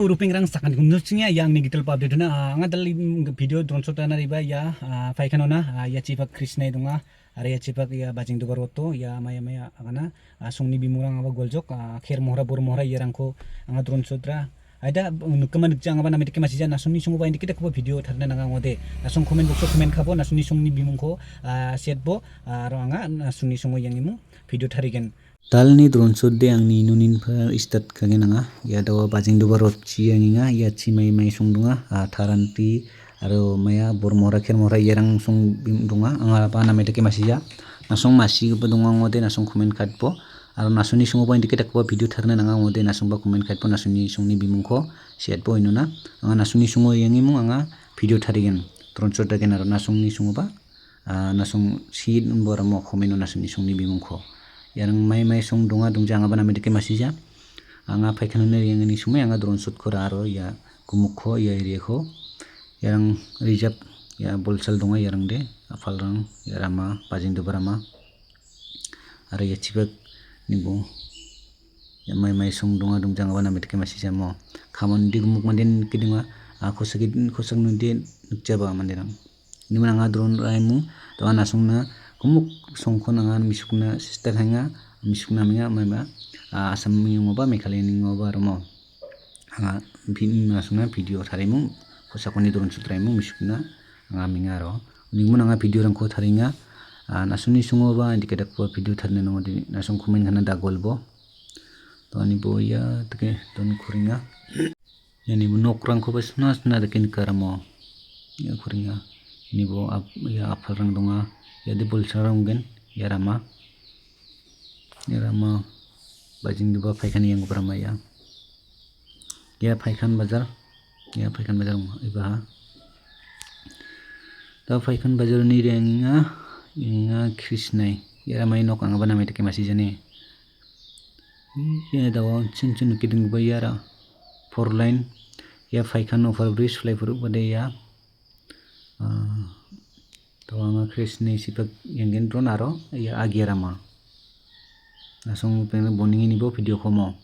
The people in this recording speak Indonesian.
Uruping rang sakan gunusnya yang digital update na ngadal video drone shot na riba ya Paikan na ya Paikan Krishnai dunga area cipak ya bajing dubar roto ya maya maya agana sungni bimurang aba goljok kher mohra bor mohra yarangko anga drone shot ra ada nukaman jang aba namit ke masija nasuni sungu ba indikita ko video tharna nanga ngode nasung comment box comment khabo nasuni sungni bimungko setbo aro anga nasuni sungu yangimu video tharigen talni drone shot de angni nunin phar start kagen anga ya dawa bajing dubar rot chi anginga ya chi mai mai sungdunga tharanti aro maya bor mohra kher mohra yarang sung bimdunga anga pa namit ke masija nasung masi bedunga ngode nasung comment khatbo aro nasuni sungu ba indikita ko video tharna nanga ngode nasung ba comment khatbo nasuni sungni bimungko setbo inuna anga nasuni sungu yangimu anga video tharigen drone shot dagen aro nasungni sungu ba nasung si bor mo khomeno nasuni sungni bimungko yang mai sung dunga dungjang aba namit ke masija anga Paikan yang ini semua anga drone shot ko aro ya kumukho ya area ko yang rijab ya bolsal dunga yang de afalrang ya rama bajing dubarama aro ya cibak nibo ya mai sung dunga dungjang aba namit ke masija mo khamon di gumuk manden kidunga khosag nundi nukjaba mandirang ini anga drone raimu to anasungna kumuk songkho nanga misukna sister hanga misukna minga mama asam ngoba mekhali ngoba romo anga nasungna video tharimu khosakoni drone sutraimu misukna anga minga ro ningmun anga video rangko tharinga nasuni sungoba indikeda ko video tharne nongodi nasung comment khana dagolbo to ani boya teke ton khuringa yani nokrang ko basna sna dekin karamo ya khuringa ini bo ya apharang donga ya di bolsarang gen ya rama bajing duba Paikan yang berama ya Paikan bazar ibaha ta Paikan bazar ni renga Krishnai ya ramai nok anga bana mete ke masih jane ya dawa chin kidung bayara 4 line ya Paikan over bridge fly furu bade ya anga Krishnai sipak yang drone aro ya agiarama nasung pengen boning ini bo video komo